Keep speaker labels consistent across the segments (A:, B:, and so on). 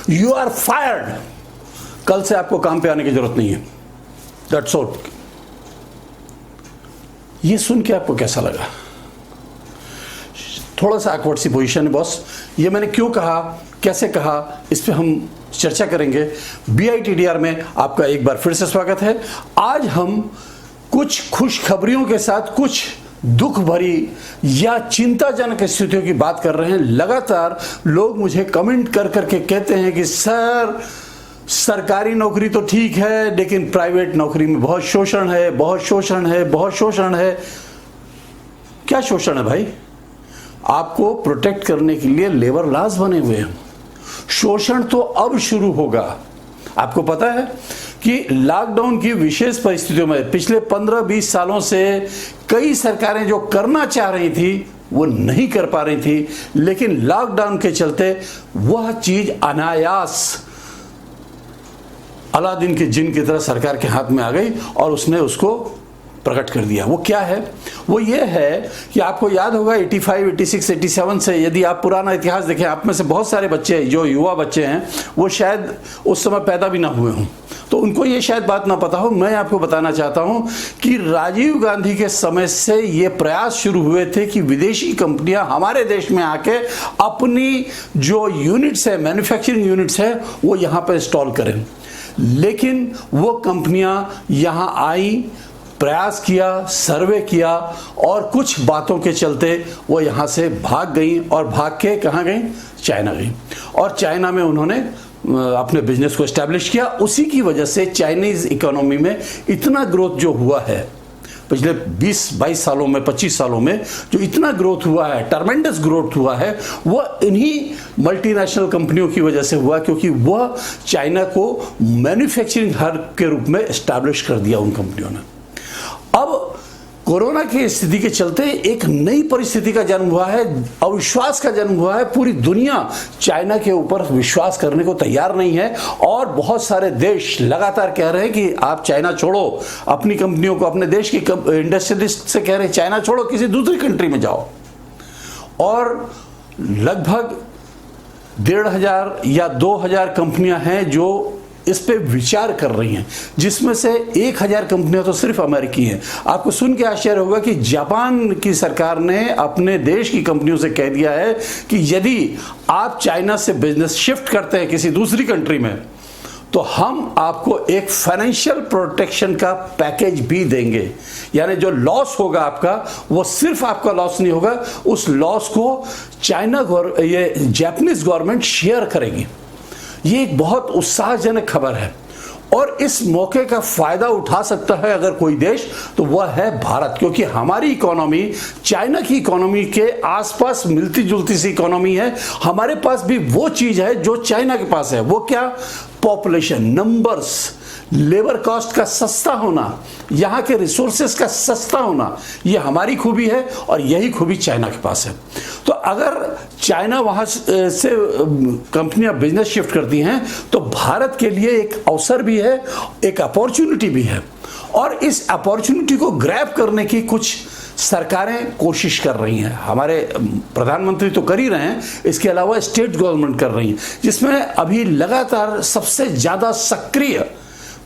A: You are fired, कल से आपको काम पे आने की जरूरत नहीं है, दैट्स ऑल। ये सुन के आपको कैसा लगा? थोड़ा सा awkward सी पोजीशन है बॉस। ये मैंने क्यों कहा, कैसे कहा, इस पे हम चर्चा करेंगे। BITDR में आपका एक बार फिर से स्वागत है। आज हम कुछ खुशखबरियों के साथ कुछ दुख भरी या चिंताजनक स्थितियों की बात कर रहे हैं। लगातार लोग मुझे कमेंट कर करके कहते हैं कि सर, सरकारी नौकरी तो ठीक है लेकिन प्राइवेट नौकरी में बहुत शोषण है, बहुत शोषण है, बहुत शोषण है। क्या शोषण है भाई? आपको प्रोटेक्ट करने के लिए लेबर लॉज बने हुए हैं। शोषण तो अब शुरू होगा। आपको पता है कि लॉकडाउन की विशेष परिस्थितियों में पिछले 15-20 सालों से कई सरकारें जो करना चाह रही थी वो नहीं कर पा रही थी, लेकिन लॉकडाउन के चलते वह चीज अनायास अलादीन के जिन की तरह सरकार के हाथ में आ गई और उसने उसको प्रकट कर दिया। वो क्या है? वो ये है कि आपको याद होगा 85, 86, 87 से, यदि आप पुराना इतिहास देखें, आप में से बहुत सारे बच्चे जो युवा बच्चे हैं वो शायद उस समय पैदा भी ना हुए हों, तो उनको ये शायद बात ना पता हो। मैं आपको बताना चाहता हूं कि राजीव गांधी के समय से ये प्रयास शुरू हुए थे कि विदेशी कंपनियां हमारे देश में आके अपनी जो यूनिट्स है, मैन्युफैक्चरिंग यूनिट्स है, वो यहां पर इंस्टॉल करें। लेकिन वो कंपनियां यहां आई, प्रयास किया, सर्वे किया और कुछ बातों के चलते वो यहाँ से भाग गई और भाग के कहाँ गई? चाइना गई। और चाइना में उन्होंने अपने बिजनेस को एस्टैब्लिश किया। उसी की वजह से चाइनीज इकोनॉमी में इतना ग्रोथ जो हुआ है पिछले 20-22 सालों में, 25 सालों में जो इतना ग्रोथ हुआ है, टर्मेंडस ग्रोथ हुआ है, वह इन्हीं मल्टीनेशनल कंपनियों की वजह से हुआ, क्योंकि वह चाइना को मैन्युफैक्चरिंग हब के रूप में एस्टैब्लिश कर दिया उन कंपनियों ने। अब कोरोना की स्थिति के चलते एक नई परिस्थिति का जन्म हुआ है, अविश्वास का जन्म हुआ है। पूरी दुनिया चाइना के ऊपर विश्वास करने को तैयार नहीं है और बहुत सारे देश लगातार कह रहे हैं कि आप चाइना छोड़ो, अपनी कंपनियों को, अपने देश की इंडस्ट्रियलिस्ट से कह रहे हैं चाइना छोड़ो, किसी दूसरी कंट्री में जाओ। और लगभग 1500 या 2000 कंपनियां हैं जो इस पे विचार कर रही हैं, जिसमें से 1000 कंपनियां तो सिर्फ अमेरिकी हैं। आपको सुन के आश्चर्य होगा कि जापान की सरकार ने अपने देश की कंपनियों से कह दिया है कि यदि आप चाइना से बिजनेस शिफ्ट करते हैं किसी दूसरी कंट्री में, तो हम आपको एक फाइनेंशियल प्रोटेक्शन का पैकेज भी देंगे। यानी जो लॉस होगा आपका, वो सिर्फ आपका लॉस नहीं होगा, उस लॉस को ये जापानीज गवर्नमेंट शेयर करेगी। ये एक बहुत उत्साहजनक खबर है और इस मौके का फायदा उठा सकता है अगर कोई देश, तो वह है भारत, क्योंकि हमारी इकोनॉमी चाइना की इकोनॉमी के आसपास मिलती जुलती सी इकोनॉमी है। हमारे पास भी वो चीज है जो चाइना के पास है। वो क्या? पॉपुलेशन, नंबर्स, लेबर कॉस्ट का सस्ता होना, यहाँ के रिसोर्सेस का सस्ता होना, ये हमारी खूबी है और यही खूबी चाइना के पास है। तो अगर चाइना वहाँ से कंपनियां बिजनेस शिफ्ट करती हैं तो भारत के लिए एक अवसर भी है, एक अपॉर्चुनिटी भी है। और इस अपॉर्चुनिटी को ग्रैब करने की कुछ सरकारें कोशिश कर रही हैं। हमारे प्रधानमंत्री तो कर ही रहे हैं, इसके अलावा स्टेट गवर्नमेंट कर रही है, जिसमें अभी लगातार सबसे ज़्यादा सक्रिय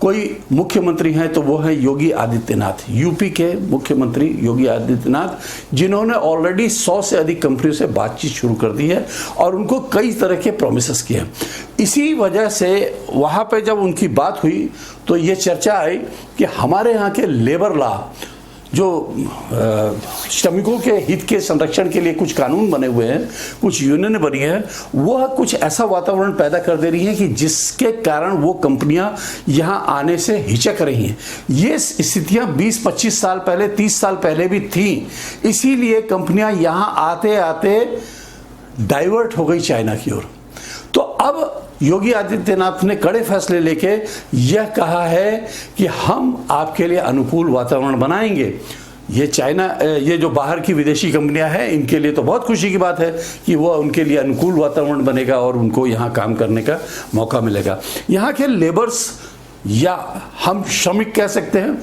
A: कोई मुख्यमंत्री हैं तो वो है योगी आदित्यनाथ, यूपी के मुख्यमंत्री योगी आदित्यनाथ, जिन्होंने ऑलरेडी 100 से अधिक कंपनियों से बातचीत शुरू कर दी है और उनको कई तरह के प्रॉमिसेस किए हैं। इसी वजह से वहाँ पे जब उनकी बात हुई तो ये चर्चा आई कि हमारे यहाँ के लेबर लॉ, जो श्रमिकों के हित के संरक्षण के लिए कुछ कानून बने हुए हैं, कुछ यूनियन बनी है, वह कुछ ऐसा वातावरण पैदा कर दे रही है कि जिसके कारण वो कंपनियां यहां आने से हिचक रही हैं। ये स्थितियां 20-25 साल पहले, 30 साल पहले भी थी, इसीलिए कंपनियां यहां आते आते डाइवर्ट हो गई चाइना की ओर। तो अब योगी आदित्यनाथ ने कड़े फैसले लेके यह कहा है कि हम आपके लिए अनुकूल वातावरण बनाएंगे। ये चाइना, ये जो बाहर की विदेशी कंपनियां हैं, इनके लिए तो बहुत खुशी की बात है कि वो उनके लिए अनुकूल वातावरण बनेगा और उनको यहाँ काम करने का मौका मिलेगा। यहाँ के लेबर्स या हम श्रमिक कह सकते हैं,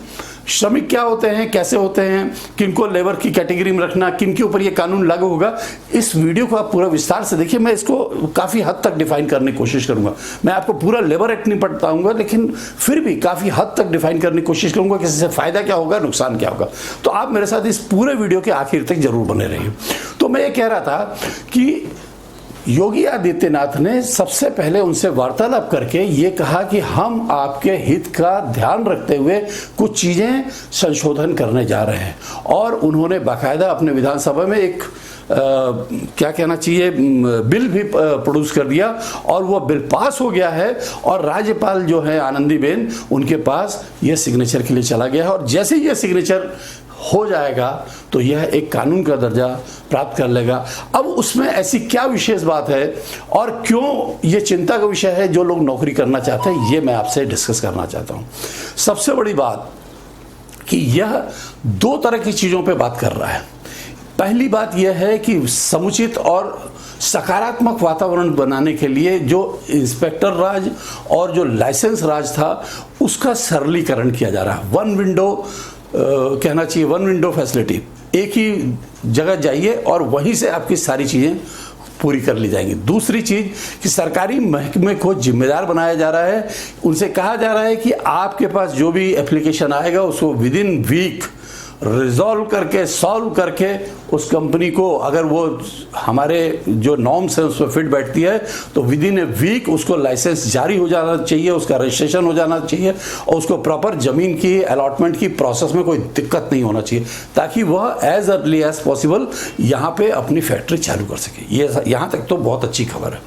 A: श्रमिक क्या होते हैं, कैसे होते हैं, किनको लेबर की कैटेगरी में रखना, किन के ऊपर ये कानून लागू होगा, इस वीडियो को आप पूरा विस्तार से देखिए। मैं इसको काफ़ी हद तक डिफाइन करने की कोशिश करूंगा। मैं आपको पूरा लेबर एक्ट नहीं बताऊंगा, लेकिन फिर भी काफ़ी हद तक डिफाइन करने की कोशिश करूंगा कि इससे फ़ायदा क्या होगा, नुकसान क्या होगा। तो आप मेरे साथ इस पूरे वीडियो के आखिर तक जरूर बने रहिए। तो मैं ये कह रहा था कि योगी आदित्यनाथ ने सबसे पहले उनसे वार्तालाप करके ये कहा कि हम आपके हित का ध्यान रखते हुए कुछ चीज़ें संशोधन करने जा रहे हैं। और उन्होंने बाकायदा अपने विधानसभा में एक क्या कहना चाहिए, बिल भी प्रोड्यूस कर दिया और वो बिल पास हो गया है। और राज्यपाल जो है आनंदीबेन, उनके पास ये सिग्नेचर के लिए चला गया है। और जैसे ही ये सिग्नेचर हो जाएगा तो यह एक कानून का दर्जा प्राप्त कर लेगा। अब उसमें ऐसी क्या विशेष बात है और क्यों ये चिंता का विषय है जो लोग नौकरी करना चाहते हैं, ये मैं आपसे डिस्कस करना चाहता हूँ। सबसे बड़ी बात कि यह दो तरह की चीज़ों पे बात कर रहा है। पहली बात यह है कि समुचित और सकारात्मक वातावरण बनाने के लिए जो इंस्पेक्टर राज और जो लाइसेंस राज था उसका सरलीकरण किया जा रहा है। वन विंडो कहना चाहिए, वन विंडो फैसिलिटी, एक ही जगह जाइए और वहीं से आपकी सारी चीज़ें पूरी कर ली जाएंगी। दूसरी चीज़ कि सरकारी महकमे को जिम्मेदार बनाया जा रहा है। उनसे कहा जा रहा है कि आपके पास जो भी एप्लीकेशन आएगा उसको विद इन वीक रिजॉल्व करके, सॉल्व करके उस कंपनी को, अगर वो हमारे जो नॉर्म्स हैं उस पर फिट बैठती है तो विद इन ए वीक उसको लाइसेंस जारी हो जाना चाहिए, उसका रजिस्ट्रेशन हो जाना चाहिए और उसको प्रॉपर ज़मीन की अलॉटमेंट की प्रोसेस में कोई दिक्कत नहीं होना चाहिए, ताकि वह एज अर्ली एज पॉसिबल यहाँ पे अपनी फैक्ट्री चालू कर सके। ये यहाँ तक तो बहुत अच्छी खबर है।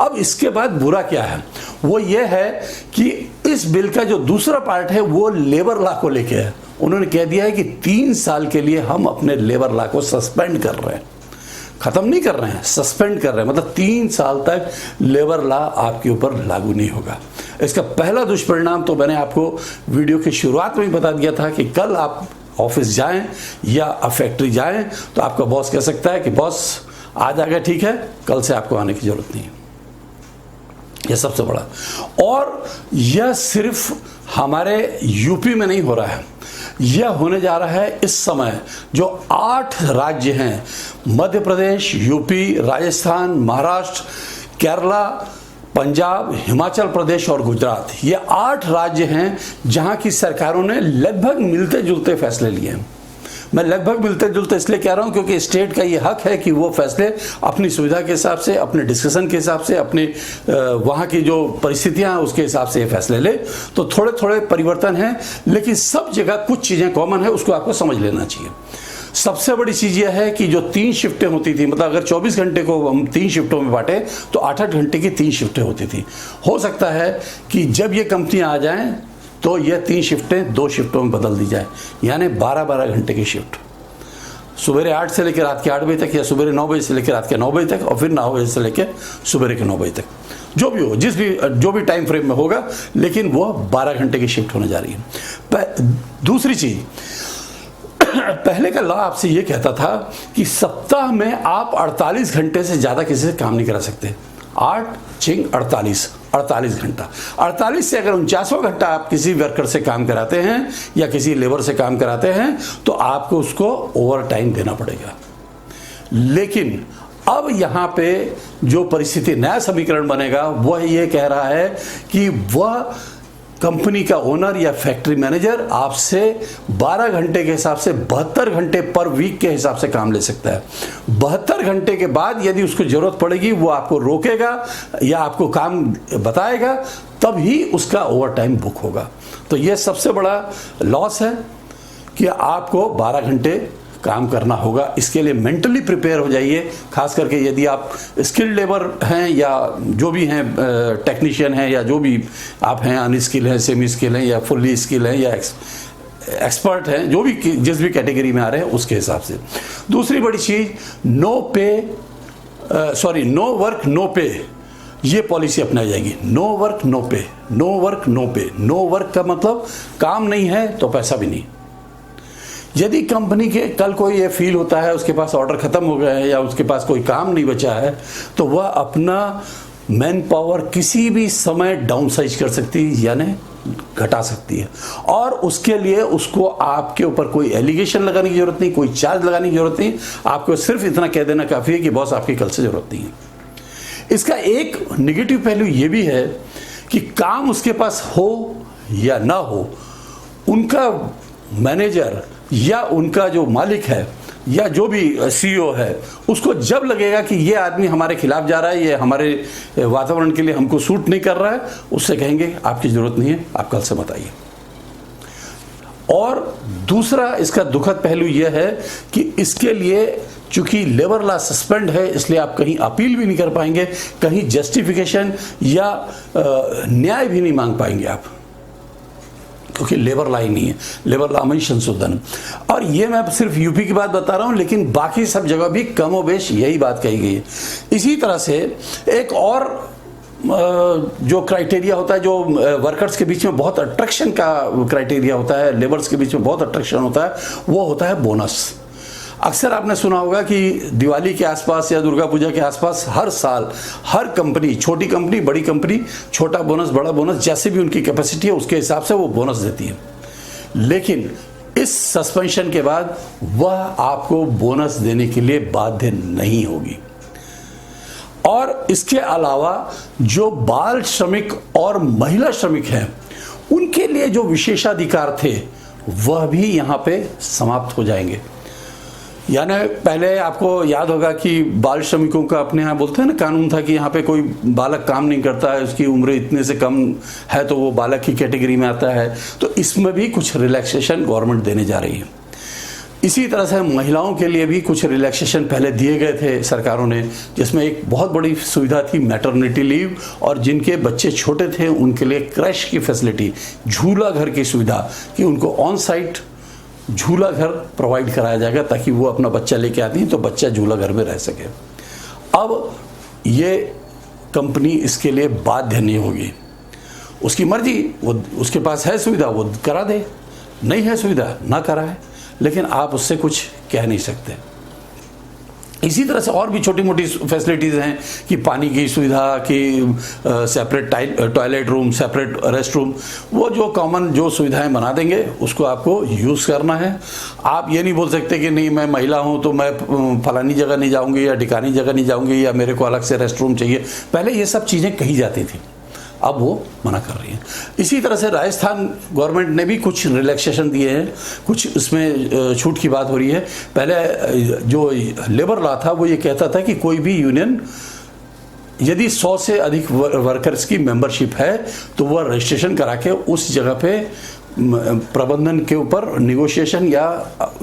A: अब इसके बाद बुरा क्या है, वो ये है कि इस बिल का जो दूसरा पार्ट है वो लेबर लॉ को लेके है। उन्होंने कह दिया है कि 3 साल के लिए हम अपने लेबर लॉ को सस्पेंड कर रहे हैं, खत्म नहीं कर रहे हैं, सस्पेंड कर रहे हैं। मतलब 3 साल तक लेबर लॉ आपके ऊपर लागू नहीं होगा। इसका पहला दुष्परिणाम तो मैंने आपको वीडियो की शुरुआत में ही बता दिया था कि कल आप ऑफिस जाएं या फैक्ट्री जाएं तो आपका बॉस कह सकता है कि बॉस आज आ गया, ठीक है, कल से आपको आने की जरूरत नहीं है। यह सबसे बड़ा। और यह सिर्फ हमारे यूपी में नहीं हो रहा है, यह होने जा रहा है इस समय जो 8 राज्य हैं, मध्य प्रदेश, यूपी, राजस्थान, महाराष्ट्र, केरला, पंजाब, हिमाचल प्रदेश और गुजरात, ये 8 राज्य हैं जहां की सरकारों ने लगभग मिलते जुलते फैसले लिए हैं। मैं लगभग मिलते जुलते इसलिए कह रहा हूं क्योंकि स्टेट का ये हक है कि वो फैसले अपनी सुविधा के हिसाब से, अपने डिस्कशन के हिसाब से, अपने वहाँ की जो परिस्थितियाँ हैं उसके हिसाब से ये फैसले ले। तो थोड़े थोड़े परिवर्तन हैं, लेकिन सब जगह कुछ चीज़ें कॉमन है, उसको आपको समझ लेना चाहिए। सबसे बड़ी चीज़ यह है कि जो 3 शिफ्टें होती थी, मतलब अगर 24 घंटे को हम 3 शिफ्टों में बांटे तो 8-8 घंटे की 3 शिफ्टें होती थी। हो सकता है कि जब ये कंपनियाँ आ जाएँ तो ये 3 शिफ्टें 2 शिफ्टों में बदल दी जाए, यानी 12-12 घंटे की शिफ्ट, सुबह 8 से लेकर रात के 8 बजे तक या सुबह 9 बजे से लेकर रात के 9 बजे तक और फिर 9 बजे से लेकर सुबह के 9 बजे तक, जो भी हो, जो भी टाइम फ्रेम में होगा, लेकिन वो 12 घंटे की शिफ्ट होने जा रही है। दूसरी चीज़, पहले का लॉ आपसे ये कहता था कि सप्ताह में आप 48 घंटे से ज़्यादा किसी से काम नहीं करा सकते। 48 घंटा, 48 से अगर 49वां घंटा आप किसी वर्कर से काम कराते हैं या किसी लेबर से काम कराते हैं तो आपको उसको ओवर टाइम देना पड़ेगा। लेकिन अब यहाँ पे जो परिस्थिति, नया समीकरण बनेगा, वह ये कह रहा है कि वह कंपनी का ओनर या फैक्ट्री मैनेजर आपसे 12 घंटे के हिसाब से 72 घंटे पर वीक के हिसाब से काम ले सकता है। 72 घंटे के बाद यदि उसको जरूरत पड़ेगी वो आपको रोकेगा या आपको काम बताएगा, तब ही उसका ओवर टाइम बुक होगा। तो यह सबसे बड़ा लॉस है कि आपको 12 घंटे काम करना होगा। इसके लिए मेंटली प्रिपेयर हो जाइए, खास करके यदि आप स्किल्ड लेबर हैं या जो भी हैं, टेक्नीशियन हैं या जो भी आप हैं, अनस्किल हैं, सेमी स्किल हैं या फुल्ली स्किल हैं या एक्सपर्ट हैं, जो भी जिस भी कैटेगरी में आ रहे हैं उसके हिसाब से। दूसरी बड़ी चीज़, नो वर्क नो पे, ये पॉलिसी अपनाई जाएगी। नो वर्क नो पे, नो वर्क नो पे। नो वर्क का मतलब काम नहीं है तो पैसा भी नहीं। यदि कंपनी के कल कोई ये फील होता है उसके पास ऑर्डर खत्म हो गया है या उसके पास कोई काम नहीं बचा है तो वह अपना मैन पावर किसी भी समय डाउन साइज कर सकती है, यानी घटा सकती है, और उसके लिए उसको आपके ऊपर कोई एलिगेशन लगाने की जरूरत नहीं, कोई चार्ज लगाने की जरूरत नहीं, आपको सिर्फ इतना कह देना काफी है कि बॉस आपकी कल से जरूरत नहीं है। इसका एक निगेटिव पहलू यह भी है कि काम उसके पास हो या ना हो, उनका मैनेजर या उनका जो मालिक है या जो भी सीईओ है, उसको जब लगेगा कि ये आदमी हमारे खिलाफ जा रहा है, ये हमारे वातावरण के लिए हमको सूट नहीं कर रहा है, उससे कहेंगे आपकी जरूरत नहीं है, आप कल से मत आइए। और दूसरा इसका दुखद पहलू यह है कि इसके लिए चूंकि लेबर लॉ सस्पेंड है, इसलिए आप कहीं अपील भी नहीं कर पाएंगे, कहीं जस्टिफिकेशन या न्याय भी नहीं मांग पाएंगे आप, क्योंकि लेबर लॉ ही नहीं है, लेबर लॉ में संशोधन। और ये मैं सिर्फ यूपी की बात बता रहा हूं, लेकिन बाकी सब जगह भी कमोबेश यही बात कही गई है। इसी तरह से एक और जो क्राइटेरिया होता है, जो वर्कर्स के बीच में बहुत अट्रैक्शन का क्राइटेरिया होता है, लेबर्स के बीच में बहुत अट्रैक्शन होता है, वो होता है बोनस। अक्सर आपने सुना होगा कि दिवाली के आसपास या दुर्गा पूजा के आसपास हर साल हर कंपनी, छोटी कंपनी बड़ी कंपनी, छोटा बोनस बड़ा बोनस, जैसे भी उनकी कैपेसिटी है उसके हिसाब से वो बोनस देती है। लेकिन इस सस्पेंशन के बाद वह आपको बोनस देने के लिए बाध्य नहीं होगी। और इसके अलावा जो बाल श्रमिक और महिला श्रमिक हैं, उनके लिए जो विशेषाधिकार थे वह भी यहां पे समाप्त हो जाएंगे। यानी पहले आपको याद होगा कि बाल श्रमिकों का अपने यहाँ बोलते हैं ना, कानून था कि यहाँ पे कोई बालक काम नहीं करता है, उसकी उम्र इतने से कम है तो वो बालक की कैटेगरी में आता है। तो इसमें भी कुछ रिलैक्सेशन गवर्नमेंट देने जा रही है। इसी तरह से महिलाओं के लिए भी कुछ रिलैक्सेशन पहले दिए गए थे सरकारों ने, जिसमें एक बहुत बड़ी सुविधा थी मैटरनिटी लीव, और जिनके बच्चे छोटे थे उनके लिए क्रैश की फैसिलिटी, झूला घर की सुविधा, कि उनको ऑन साइट झूला घर प्रोवाइड कराया जाएगा ताकि वो अपना बच्चा लेके आती हैं तो बच्चा झूला घर में रह सके। अब ये कंपनी इसके लिए बाध्य नहीं होगी, उसकी मर्जी, वो उसके पास है सुविधा वो करा दे, नहीं है सुविधा ना कराए, लेकिन आप उससे कुछ कह नहीं सकते। इसी तरह से और भी छोटी मोटी फैसिलिटीज़ हैं कि पानी की सुविधा, कि separate toilet room, separate rest room, वो जो कॉमन जो सुविधाएं बना देंगे उसको आपको यूज़ करना है। आप ये नहीं बोल सकते कि नहीं मैं महिला हूं तो मैं फलानी जगह नहीं जाऊंगी या ठिकानी जगह नहीं जाऊंगी या मेरे को अलग से रेस्ट रूम चाहिए। पहले ये सब चीज़ें कही जाती थी, अब वो मना कर रही है। इसी तरह से राजस्थान गवर्नमेंट ने भी कुछ रिलैक्सेशन दिए हैं, कुछ इसमें छूट की बात हो रही है। पहले जो लेबर लॉ था वो ये कहता था कि कोई भी यूनियन यदि 100 से अधिक वर्कर्स की मेंबरशिप है तो वह रजिस्ट्रेशन करा के उस जगह पे प्रबंधन के ऊपर निगोशिएशन या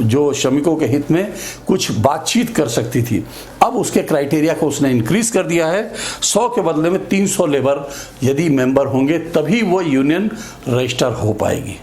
A: जो श्रमिकों के हित में कुछ बातचीत कर सकती थी। अब उसके क्राइटेरिया को उसने इंक्रीज कर दिया है, 100 के बदले में 300 लेबर यदि मेंबर होंगे तभी वो यूनियन रजिस्टर हो पाएगी,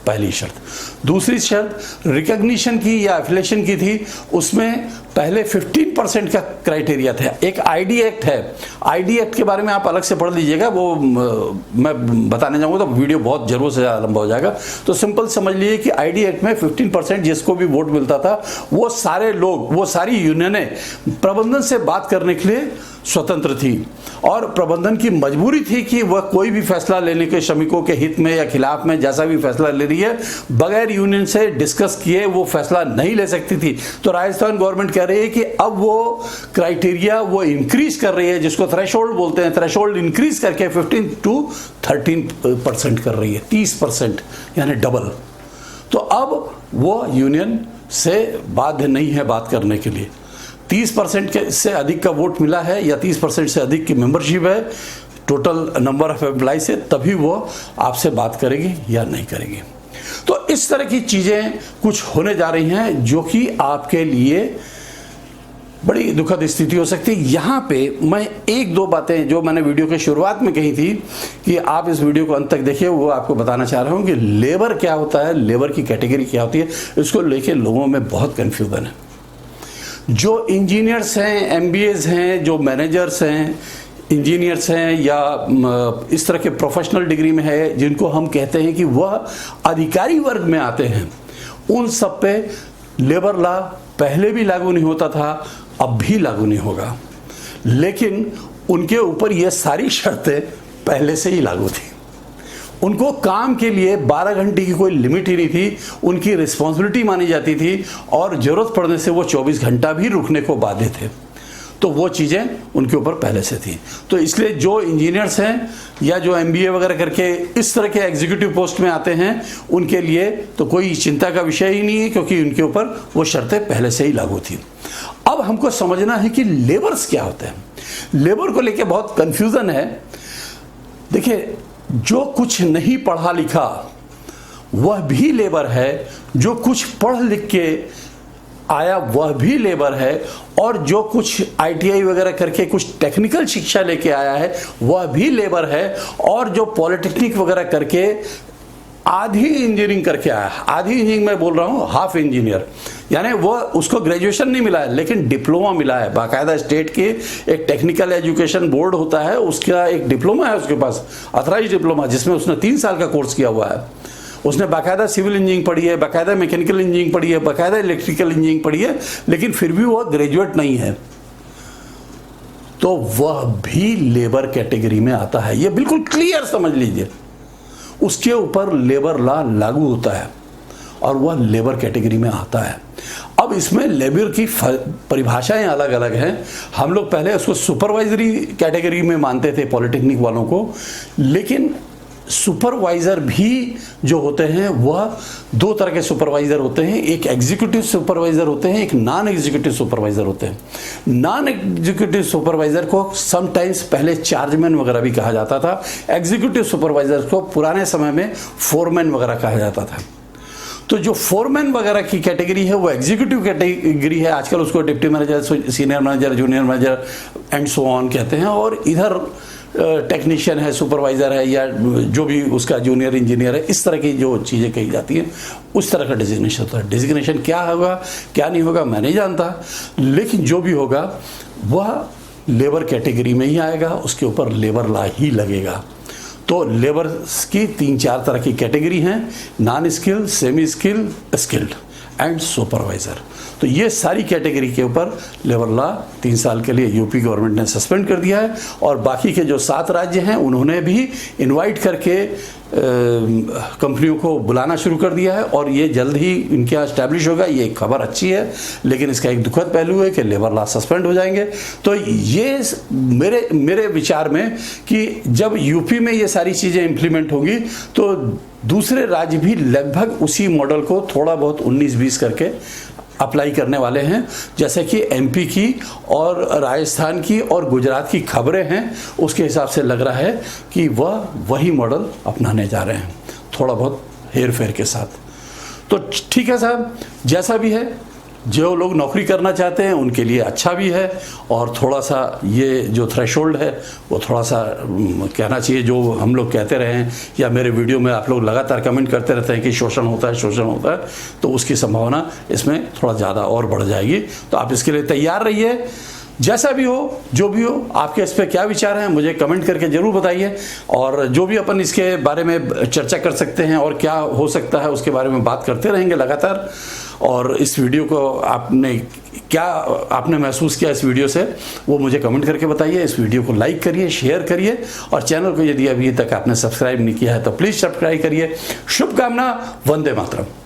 A: पहली शर्त। दूसरी शर्त रिकॉग्निशन की या एफिलिएशन की थी, उसमें पहले 15% का क्राइटेरिया था। एक आईडी एक्ट है, आईडी एक्ट के बारे में आप अलग से पढ़ लीजिएगा, वो मैं बताने जाऊंगा तो वीडियो बहुत जरूर से लंबा हो जाएगा। तो सिंपल समझ लीजिए कि आईडी एक्ट में 15% जिसको भी वोट मिलता था वो सारे लोग, वो सारी यूनियनें प्रबंधन से बात करने के लिए स्वतंत्र थी, और प्रबंधन की मजबूरी थी कि वह कोई भी फैसला लेने के श्रमिकों के हित में या खिलाफ में जैसा भी फैसला ले रही है बगैर यूनियन से डिस्कस किए वो फैसला नहीं ले सकती थी। तो राजस्थान गवर्नमेंट कह रही है कि अब वो क्राइटेरिया वो इंक्रीज कर रही है, जिसको थ्रेशोल्ड बोलते हैं, थ्रेशोल्ड इंक्रीज करके 15 to 13% कर रही है, 30%, यानी डबल। तो अब वो यूनियन से बाध्य नहीं है बात करने के लिए। 30% से अधिक का वोट मिला है या 30% से अधिक की मेंबरशिप है टोटल नंबर ऑफ एम्प्लॉय से, तभी वो आपसे बात करेगी या नहीं करेगी। तो इस तरह की चीजें कुछ होने जा रही हैं जो कि आपके लिए बड़ी दुखद स्थिति हो सकती है। यहां पे मैं एक दो बातें जो मैंने वीडियो के शुरुआत में कही थी कि आप इस वीडियो को अंत तक देखिए, वो आपको बताना चाह रहा हूं कि लेबर क्या होता है, लेबर की कैटेगरी क्या होती है, इसको लेके लोगों में बहुत कंफ्यूजन है। जो इंजीनियर्स हैं, एमबीएज हैं, जो मैनेजर्स हैं, इंजीनियर्स हैं या इस तरह के प्रोफेशनल डिग्री में है, जिनको हम कहते हैं कि वह अधिकारी वर्ग में आते हैं, उन सब पे लेबर लॉ पहले भी लागू नहीं होता था, अब भी लागू नहीं होगा, लेकिन उनके ऊपर ये सारी शर्तें पहले से ही लागू थी। उनको काम के लिए 12 घंटे की कोई लिमिट ही नहीं थी, उनकी रिस्पॉन्सिबिलिटी मानी जाती थी और ज़रूरत पड़ने से वो 24 घंटा भी रुकने को बाध्य थे। तो वो चीज़ें उनके ऊपर पहले से थी। तो इसलिए जो इंजीनियर्स हैं या जो MBA वगैरह करके इस तरह के एग्जीक्यूटिव पोस्ट में आते हैं, उनके लिए तो कोई चिंता का विषय ही नहीं है, क्योंकि उनके ऊपर वो शर्तें पहले से ही लागू थी। अब हमको समझना है कि लेबर्स क्या होते हैं। लेबर को लेके बहुत कंफ्यूजन है। देखिए, जो कुछ नहीं पढ़ा लिखा वह भी लेबर है, जो कुछ पढ़ लिख के आया वह भी लेबर है, और जो कुछ ITI वगैरह करके कुछ टेक्निकल शिक्षा लेके आया है वह भी लेबर है, और जो पॉलिटेक्निक वगैरह करके आधी इंजीनियरिंग करके आया, आधी इंजीनियरिंग मैं बोल रहा हूँ, हाफ इंजीनियर, यानी वो उसको ग्रेजुएशन नहीं मिला है लेकिन डिप्लोमा मिला है। बाकायदा स्टेट के एक टेक्निकल एजुकेशन बोर्ड होता है, उसका एक डिप्लोमा है उसके पास, अथराइज डिप्लोमा, जिसमें उसने 3 साल का कोर्स किया हुआ है। उसने बाकायदा सिविल इंजीनियरिंग पढ़ी है, बाकायदा मैकेनिकल इंजीनियरिंग पढ़ी है, बाकायदा इलेक्ट्रिकल इंजीनियरिंग पढ़ी है, लेकिन फिर भी वह ग्रेजुएट नहीं है, तो वह भी लेबर कैटेगरी में आता है। यह बिल्कुल क्लियर समझ लीजिए, उसके ऊपर लेबर लॉ लागू होता है और वह लेबर कैटेगरी में आता है। अब इसमें लेबर की परिभाषाएं अलग अलग हैं। हम लोग पहले उसको सुपरवाइजरी कैटेगरी में मानते थे पॉलिटेक्निक वालों को, लेकिन सुपरवाइजर भी जो होते हैं वह 2 तरह के सुपरवाइजर होते हैं। एक एग्जीक्यूटिव सुपरवाइजर होते हैं, एक नॉन एग्जीक्यूटिव सुपरवाइजर होते हैं। नॉन एग्जीक्यूटिव सुपरवाइजर को समटाइम्स पहले चार्जमैन वगैरह भी कहा जाता था। एग्जीक्यूटिव सुपरवाइजर को पुराने समय में फोरमैन वगैरह कहा जाता था। तो जो फोरमैन वगैरह की कैटेगरी है वो एग्जीक्यूटिव कैटेगरी है। आजकल उसको deputy manager, senior manager, junior manager and so on कहते हैं। और इधर टेक्नीशियन है, सुपरवाइजर है, या जो भी उसका जूनियर इंजीनियर है, इस तरह की जो चीज़ें कही जाती हैं उस तरह का डिजिग्नेशन होता है। डिजिग्नेशन क्या होगा क्या नहीं होगा मैं नहीं जानता, लेकिन जो भी होगा वह लेबर कैटेगरी में ही आएगा, उसके ऊपर लेबर लॉ ही लगेगा। तो लेबर की 3-4 तरह की कैटेगरी हैं, non skilled, semi skilled, skilled and supervisor. तो ये सारी कैटेगरी के ऊपर लेबर लॉ 3 साल के लिए यूपी गवर्नमेंट ने सस्पेंड कर दिया है, और बाकी के जो 7 राज्य हैं उन्होंने भी इनवाइट करके कंपनियों को बुलाना शुरू कर दिया है, और ये जल्द ही इनके यहाँ स्टैब्लिश होगा। ये एक खबर अच्छी है, लेकिन इसका एक दुखद पहलू है कि लेबर लॉ सस्पेंड हो जाएंगे। तो ये मेरे विचार में कि जब यूपी में ये सारी चीज़ें इम्प्लीमेंट होंगी तो दूसरे राज्य भी लगभग उसी मॉडल को थोड़ा बहुत 19-20 करके अप्लाई करने वाले हैं। जैसे कि MP की और राजस्थान की और गुजरात की खबरें हैं, उसके हिसाब से लग रहा है कि वह वही मॉडल अपनाने जा रहे हैं, थोड़ा बहुत हेर फेर के साथ। तो ठीक है साहब, जैसा भी है, जो लोग नौकरी करना चाहते हैं उनके लिए अच्छा भी है, और थोड़ा सा ये जो थ्रेशोल्ड है वो थोड़ा सा कहना चाहिए, जो हम लोग कहते रहे हैं या मेरे वीडियो में आप लोग लगातार कमेंट करते रहते हैं कि शोषण होता है, शोषण होता है, तो उसकी संभावना इसमें थोड़ा ज़्यादा और बढ़ जाएगी। तो आप इसके लिए तैयार रहिए। जैसा भी हो, जो भी हो, आपके इस पर क्या विचार हैं मुझे कमेंट करके ज़रूर बताइए, और जो भी अपन इसके बारे में चर्चा कर सकते हैं और क्या हो सकता है उसके बारे में बात करते रहेंगे लगातार। और इस वीडियो को आपने महसूस किया इस वीडियो से, वो मुझे कमेंट करके बताइए। इस वीडियो को लाइक करिए, शेयर करिए, और चैनल को यदि अभी तक आपने सब्सक्राइब नहीं किया है तो प्लीज़ सब्सक्राइब करिए। शुभकामना, वंदे मातरम।